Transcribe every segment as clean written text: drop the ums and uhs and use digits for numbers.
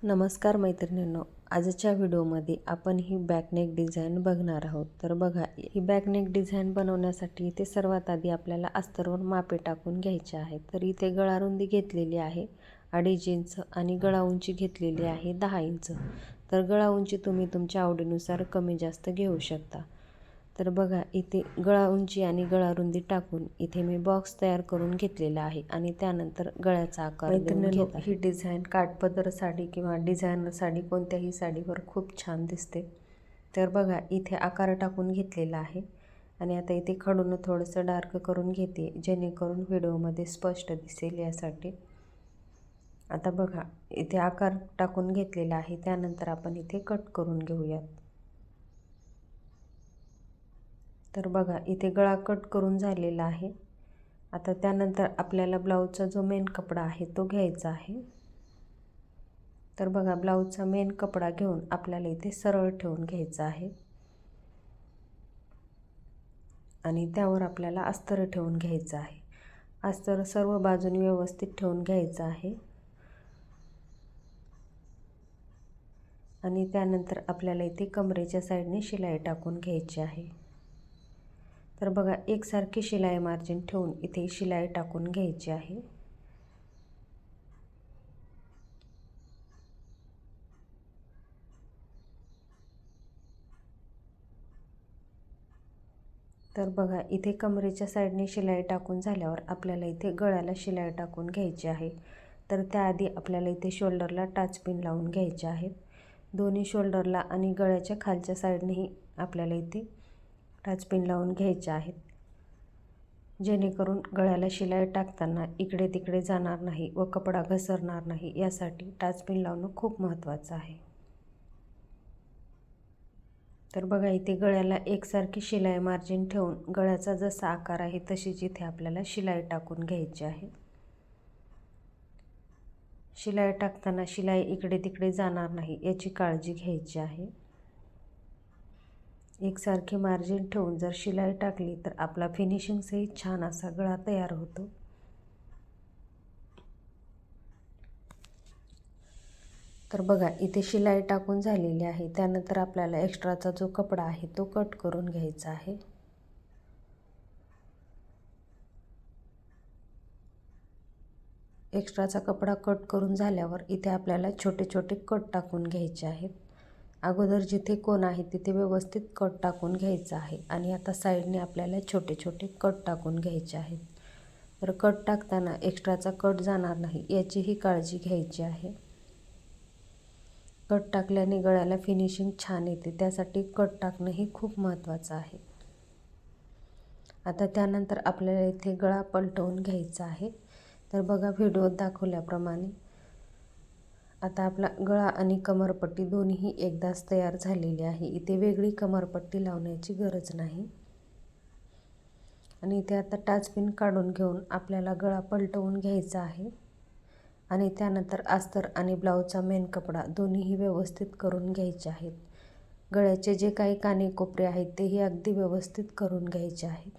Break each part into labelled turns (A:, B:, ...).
A: नमस्कार मैत्रिणींनो, आजच्या व्हिडिओमध्ये आपण ही बॅकनेक डिझाईन बघणार आहोत. तर बघा, ही बॅकनेक डिझाईन बनवण्यासाठी इथे सर्वात आधी आपल्याला अस्तरवर मापे टाकून घ्यायचे आहेत. तर इथे गळा रुंदी घेतलेली आहे 2.5 इंच आणि गळा उंची घेतलेली आहे 10 इंच. तर गळा उंची तुम्ही तुमच्या आवडीनुसार कमी जास्त घेऊ शकता. तर बघा, इथे गळा उंची आणि गळा रुंदी टाकून इथे मी बॉक्स तयार करून घेतलेला आहे आणि त्यानंतर गळ्याचा आकार देऊन घेत आहे. ही डिझाईन काठपदर साडी किंवा डिझायनर साडी कोणत्याही साडीवर खूप छान दिसते. तर बघा, इथे आकार टाकून घेतलेला आहे आणि आता इथे खडून थोडंसं डार्क करून घेते जेणेकरून व्हिडिओमध्ये स्पष्ट दिसेल यासाठी. आता बघा, इथे आकार टाकून घेतलेला आहे, त्यानंतर आपण इथे कट करून घेऊयात. तर बघा, इथे गळा कट करून झालेला आहे. आता त्यानंतर आपल्याला ब्लाऊजचा जो मेन कपडा आहे तो घ्यायचा आहे. तर बघा, ब्लाऊजचा मेन कपडा घेऊन आपल्याला इथे सरळ ठेवून घ्यायचा आहे आणि त्यावर आपल्याला अस्तर ठेवून घ्यायचं आहे. अस्तर सर्व बाजूनी व्यवस्थित ठेवून घ्यायचं आहे आणि त्यानंतर आपल्याला इथे कमरेच्या साईडने शिलाई टाकून घ्यायची आहे. तर बघा, एकसारखी शिलाई मार्जिन ठेवून इथे शिलाई टाकून घ्यायची आहे. तर बघा, इथे कमरेच्या साईडने शिलाई टाकून झाल्यावर आपल्याला इथे गळ्याला शिलाई टाकून घ्यायची आहे. तर त्याआधी आपल्याला इथे शोल्डरला टाचपिन लावून घ्यायचे आहेत. दोन्ही शोल्डरला आणि गळ्याच्या खालच्या साईडनेही आपल्याला इथे टाचपिन लावून घ्यायचे आहेत, जेणेकरून गळ्याला शिलाई टाकताना इकडे तिकडे जाणार नाही व कपडा घसरणार नाही, यासाठी टाचपिन लावणं खूप महत्त्वाचं आहे. तर बघा, इथे गळ्याला एकसारखी शिलाई मार्जिन ठेवून गळ्याचा जसा आकार आहे तशीच इथे आपल्याला शिलाई टाकून घ्यायची आहे. शिलाई टाकताना शिलाई इकडे तिकडे जाणार नाही याची काळजी घ्यायची आहे. एकसारखी मार्जिन ठेवून जर शिलाई टाकली तर आपला फिनिशिंगसहित छान असा गळा तयार होतो. तर बघा, इथे शिलाई टाकून झालेली आहे. त्यानंतर आपल्याला एक्स्ट्राचा जो कपडा आहे तो कट करून घ्यायचा आहे. एक्स्ट्राचा कपडा कट करून झाल्यावर इथे आपल्याला छोटे छोटे कट टाकून घ्यायचे आहेत. अगोदर जिथे कोण आहे तिथे व्यवस्थित कट टाकून घ्यायचा आहे आणि आता साईडने आपल्याला छोटे छोटे कट टाकून घ्यायचे आहेत. तर कट टाकताना एक्स्ट्राचा कट जाणार नाही याचीही काळजी घ्यायची आहे. कट टाकल्याने गळ्याला फिनिशिंग छान येते, त्यासाठी कट टाकणं ही खूप महत्त्वाचं आहे. आता त्यानंतर आपल्याला इथे गळा पलटवून घ्यायचा आहे. तर बघा, व्हिडिओत दाखवल्याप्रमाणे आता आपला गळा आणि कमरपट्टी दोन्हीही एकदाच तयार झालेली आहे. इथे वेगळी कमरपट्टी लावण्याची गरज नाही आणि इथे आता टाचपिन काढून घेऊन आपल्याला गळा पलटवून घ्यायचा आहे आणि त्यानंतर अस्तर आणि ब्लाऊजचा मेन कपडा दोन्हीही व्यवस्थित करून घ्यायचे आहेत. गळ्याचे जे काही कानेकोपरे आहेत तेही अगदी व्यवस्थित करून घ्यायचे आहेत.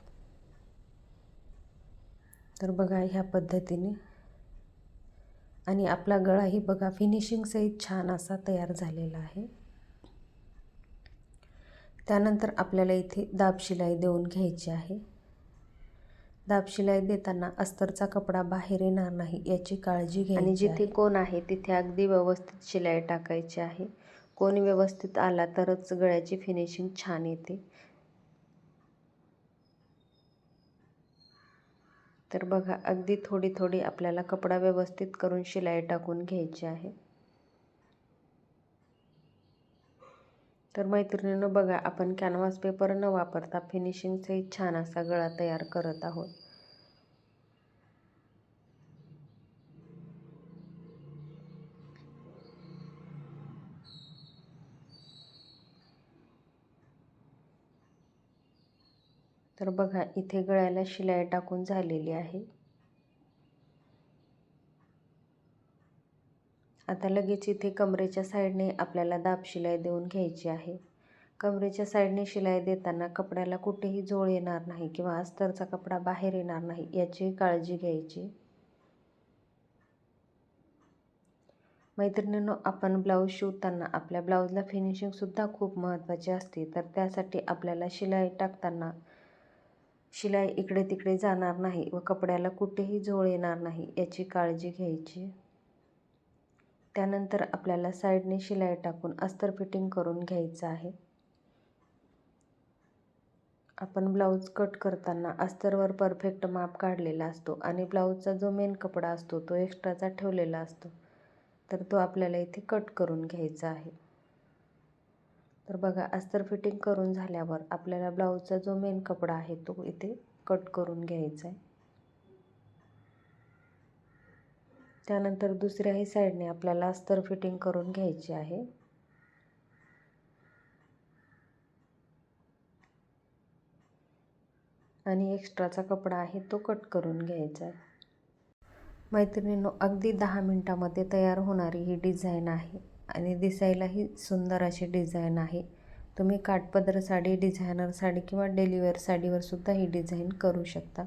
A: तर बघा, ह्या पद्धतीने आणि आपला गळाही बघा फिनिशिंगसहित छान असा तयार झालेला आहे. त्यानंतर आपल्याला इथे दाब शिलाई देऊन घ्यायची आहे. दाब शिलाई देताना अस्तरचा कपडा बाहेर येणार नाही याची काळजी घ्यायची आणि जिथे कोण आहे तिथे अगदी व्यवस्थित शिलाई टाकायची आहे. कोण व्यवस्थित आला तरच गळ्याची फिनिशिंग छान येते. तर बघा, अगदी थोडी थोडी आपल्याला कपडा व्यवस्थित करून शिलाई टाकून घ्यायची आहे. तर मैत्रिणींनो बघा, आपण कॅनव्हास पेपर न वापरता फिनिशिंगसहित छान असा गळा तयार करत आहोत. तर बघा, इथे गळ्याला शिलाई टाकून झालेली आहे. आता लगेच इथे कमरेच्या साईडने आपल्याला दाब शिलाई देऊन घ्यायची आहे. कमरेच्या साईडने शिलाई देताना कपड्याला कुठेही जोळ येणार नाही किंवा अस्तरचा कपडा बाहेर येणार नाही याची काळजी घ्यायची. मैत्रिणींनो, आपण ब्लाऊज शिवताना आपल्या ब्लाऊजला फिनिशिंगसुद्धा खूप महत्त्वाची असते. तर त्यासाठी आपल्याला शिलाई टाकताना शिलाई इकडे तिकडे जाणार नाही व कपड्याला कुठेही झोळ येणार नाही याची काळजी घ्यायची. त्यानंतर आपल्याला साईडने शिलाई टाकून अस्तर फिटिंग करून घ्यायचं आहे. आपण ब्लाऊज कट करताना अस्तरवर परफेक्ट माप काढलेला असतो आणि ब्लाऊजचा जो मेन कपडा असतो तो एक्स्ट्राचा ठेवलेला असतो. तर तो आपल्याला इथे कट करून घ्यायचा आहे. तर बघा, अस्तर फिटिंग करून झाल्यावर आपल्याला ब्लाऊजचा जो मेन कपडा आहे तो इथे कट करून घ्यायचा आहे. त्यानंतर दुसऱ्याही साईडने आपल्याला अस्तर फिटिंग करून घ्यायची आहे. आणि एक्स्ट्राचा कपडा आहे तो कट करून घ्यायचा आहे. मैत्रिणींनो, अगदी 10 मिनिटामध्ये तयार होणारी ही डिझाईन आहे आणि दिसायलाही सुंदर अशी डिझाईन आहे. तुम्ही काठपदर साडी, डिझायनर साडी किंवा डेलीवेअर साडीवर सुद्धा ही डिझाईन करू शकता.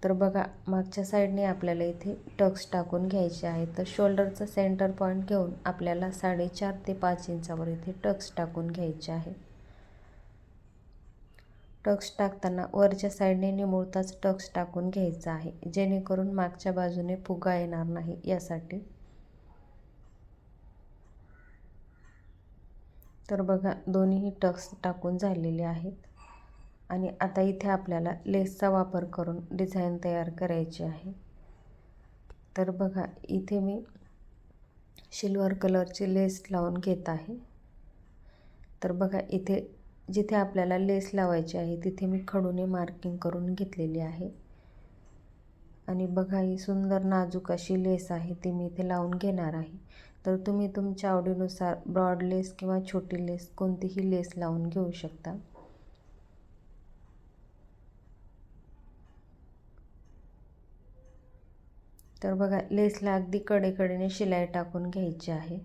A: तर बघा, मागच्या साईडने आपल्याला इथे टक्स टाकून घ्यायचे आहे. तर शोल्डरचा सेंटर पॉईंट घेऊन आपल्याला 4.5 ते 5 इंचावर इथे टक्स टाकून घ्यायचे आहे. टक्स टाकताना वरच्या साईडने निमुळताच टक्स टाकून घ्यायचा आहे, जेणेकरून मागच्या बाजूने फुगा येणार नाही यासाठी. तर बघा, दोन्हीही टक्स टाकून झालेले आहेत आणि आता इथे आपल्याला लेसचा वापर करून डिझाईन तयार करायची आहे. तर बघा, इथे मी सिल्वर कलरची लेस लावून घेत आहे. तर बघा, इथे जिथे आपल्याला लेस लावायची आहे तिथे मी खडूने मार्किंग करून घेतलेली आहे. आणि बघा, ही सुंदर नाजूक अशी लेस आहे ती मी इथे लावून घेणार आहे. तर तुम्ही तुमच्या आवडीनुसार ब्रॉड लेस किंवा छोटी लेस कोणतीही लेस लावून घेऊ शकता. तर बघा, लेसला अगदी कडेकडेने शिलाई टाकून घ्यायची आहे.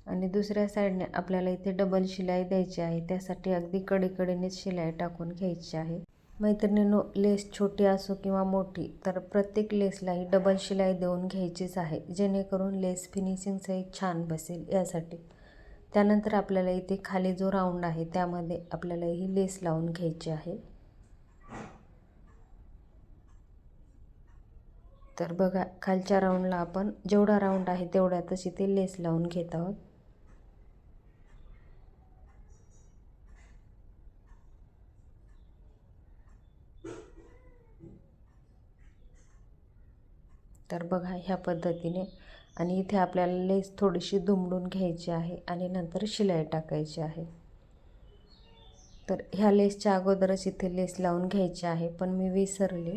A: आणि दुसऱ्या साईडने आपल्याला इथे डबल शिलाई द्यायची आहे. त्यासाठी अगदी कडेकडेनेच शिलाई टाकून घ्यायची आहे. मैत्रिणींनो, लेस छोटी असो किंवा मोठी, तर प्रत्येक लेसलाही डबल शिलाई देऊन घ्यायचीच आहे, जेणेकरून लेस फिनिशिंगसहित छान बसेल यासाठी. त्यानंतर आपल्याला इथे खाली जो राऊंड आहे त्यामध्ये आपल्याला ही लेस लावून घ्यायची आहे. तर बघा, खालच्या राऊंडला आपण जेवढा राऊंड आहे तेवढ्यातच इथे लेस लावून घेत आहोत. तर बघा, ह्या पद्धतीने. आणि इथे आपल्याला लेस थोडीशी दुमडून घ्यायची आहे आणि नंतर शिलाई टाकायची आहे. तर ह्या लेसच्या अगोदरच इथे लेस लावून घ्यायची आहे, पण मी विसरले.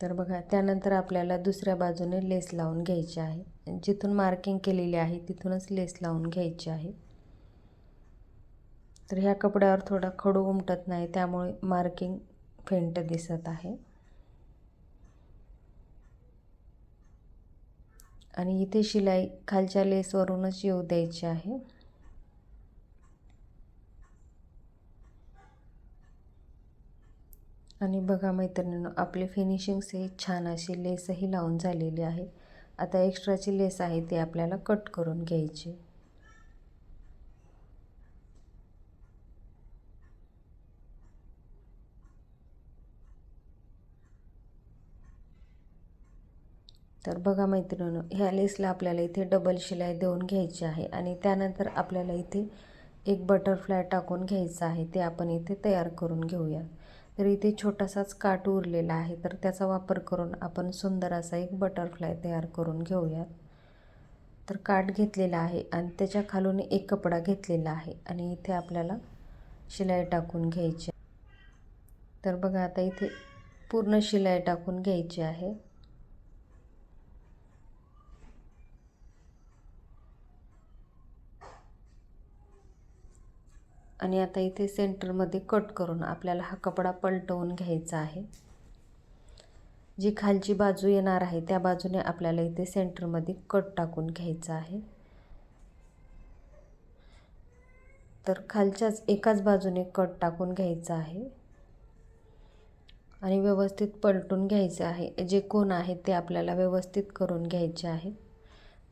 A: तर बघा, त्यानंतर आपल्याला दुसऱ्या बाजूने लेस लावून घ्यायची आहे. जिथून मार्किंग केलेली आहे तिथूनच लेस लावून घ्यायची आहे. तर ह्या कपड्यावर थोडा खडू उमटत नाही, त्यामुळे मार्किंग फेंट दिसत आहे. आणि इथे शिलाई खालच्या लेसवरूनच येऊ द्यायची आहे. आणि बघा मैत्रिणींनो, आपली फिनिशिंगसही छान अशी लेसही लावून झालेली आहे. आता एक्स्ट्राची लेस आहे ती आपल्याला कट करून घ्यायची. तर बघा मैत्रिणींनो, ह्या लेसला आपल्याला इथे डबल शिलाई देऊन घ्यायची आहे आणि त्यानंतर आपल्याला इथे एक बटरफ्लाय टाकून घ्यायचा आहे. ते आपण इथे तयार करून घेऊया. तर इथे छोटासाच काठ उरलेला आहे, तर त्याचा वापर करून आपण सुंदर असा एक बटरफ्लाय तयार करून घेऊया. तर काठ घेतलेला आहे आणि त्याच्या खालून एक कपडा घेतलेला आहे आणि इथे आपल्याला शिलाई टाकून घ्यायची. तर बघा, आता इथे पूर्ण शिलाई टाकून घ्यायची आहे. आणि आता इथे सेंटरमध्ये कट करून आपल्याला हा कपडा पलटवून घ्यायचा आहे. जी खालची बाजू येणार आहे त्या बाजूने आपल्याला इथे सेंटरमध्ये कट टाकून घ्यायचा आहे. तर खालच्याच एकाच बाजूने कट टाकून घ्यायचा आहे. आणि व्यवस्थित पलटून घ्यायचे आहे. जे कोण आहेत ते आपल्याला व्यवस्थित करून घ्यायचे आहेत.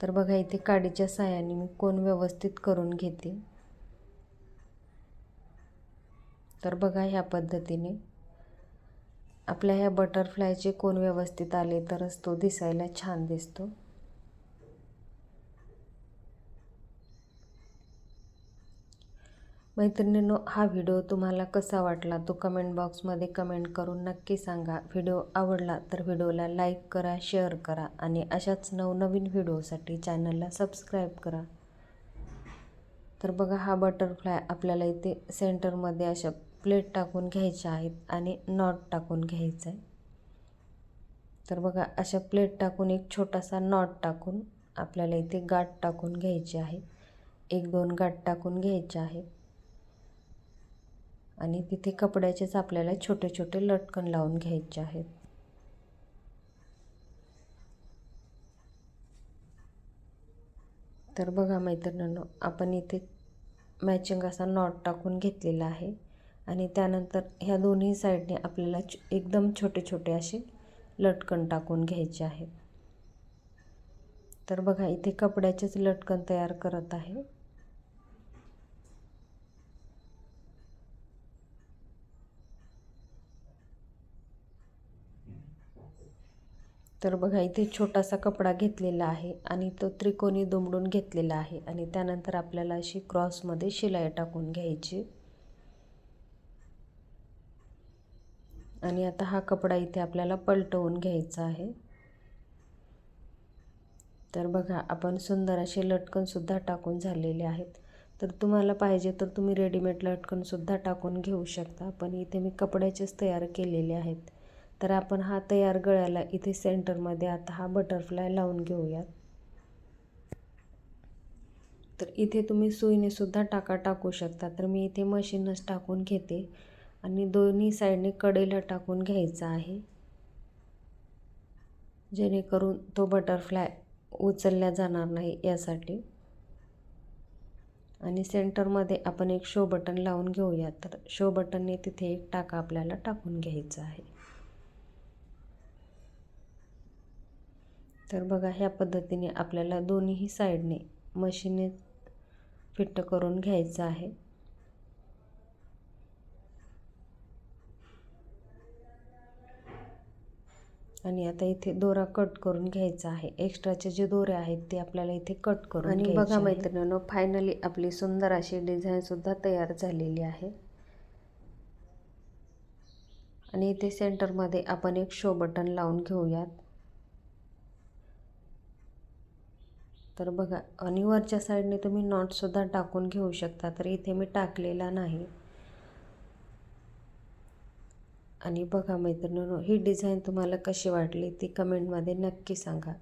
A: तर बघा इथे काडीच्या साहाय्याने मी कोण व्यवस्थित करून घेते. तर बघा ह्या पद्धतीने आपल्या ह्या बटरफ्लायचे कोण व्यवस्थित आले तरच तो दिसायला छान दिसतो. मैत्रिणींनो, हा व्हिडिओ तुम्हाला कसा वाटला तो कमेंट बॉक्समध्ये कमेंट करून नक्की सांगा. व्हिडिओ आवडला तर व्हिडिओला लाईक करा, शेअर करा आणि अशाच नवनवीन व्हिडिओसाठी चॅनलला सबस्क्राईब करा. तर बघा हा बटरफ्लाय आपल्याला इथे सेंटरमध्ये अशा प्लेट टाकून घ्यायच्या आहेत आणि नॉट टाकून घ्यायचं आहे. तर बघा अशा प्लेट टाकून एक छोटासा नॉट टाकून आपल्याला इथे गाठ टाकून घ्यायची आहे. 1-2 गाठ टाकून घ्यायच्या आहेत आणि तिथे कपड्याचेच आपल्याला छोटे छोटे लटकन लावून घ्यायचे आहेत. तर बघा मैत्रिणींनो, आपण इथे मॅचिंग असा नॉट टाकून घेतलेला आहे आणि त्यानंतर ह्या दोन्ही साईडने आपल्याला एकदम छोटे छोटे असे लटकन टाकून घ्यायचे आहेत. तर बघा इथे कपड्याचेच लटकन तयार करत आहे. तर बघा इथे छोटासा कपडा घेतलेला आहे आणि तो त्रिकोणी दुमडून घेतलेला आहे आणि त्यानंतर आपल्याला अशी क्रॉसमध्ये शिलाई टाकून घ्यायची. आणि आता हा कपडा इथे आपल्याला पलटवून घ्यायचा आहे. तर बघा आपण सुंदर असे लटकनसुद्धा टाकून झालेले आहेत. तर तुम्हाला पाहिजे तर तुम्ही रेडीमेड लटकनसुद्धा टाकून घेऊ शकता, पण इथे मी कपड्याचेच तयार केलेले आहेत. तर आपण हा तयार गळ्याला इथे सेंटरमध्ये आता हा बटरफ्लाय लावून घेऊयात. तर इथे तुम्ही सुईने सुद्धा टाका टाकू शकता. तर मी इथे मशीनच टाकून घेते आणि दोन्ही साईडने कडेला टाकून घ्यायचा आहे, जेणेकरून तो बटरफ्लाय उचलल्या जाणार नाही यासाठी. आणि सेंटरमध्ये आपण एक शो बटन लावून घेऊया. तर शो बटनने तिथे एक टाका आपल्याला टाकून घ्यायचा आहे. तर बघा ह्या पद्धतीने आपल्याला दोन्ही साईडने मशीनने फिट करून घ्यायचं आहे. आणि आता इथे दोरा कट करून घ्यायचा आहे. एक्स्ट्राचे जे दोरे आहेत ते आपल्याला इथे कट करून घ्यायचे. आणि बघा मैत्रिणींनो, फायनली आपली सुंदर अशी डिझाईनसुद्धा तयार झालेली आहे. आणि इथे सेंटरमध्ये आपण एक शो बटन लावून घेऊयात. तर बघा, आणि वरच्या साईडने तुम्ही नॉटसुद्धा टाकून घेऊ शकता. तर इथे मी टाकलेला नाही. आणि बघा मैत्रिणींनो, ही डिझाईन तुम्हाला कशी वाटली ती कमेंटमध्ये नक्की सांगा.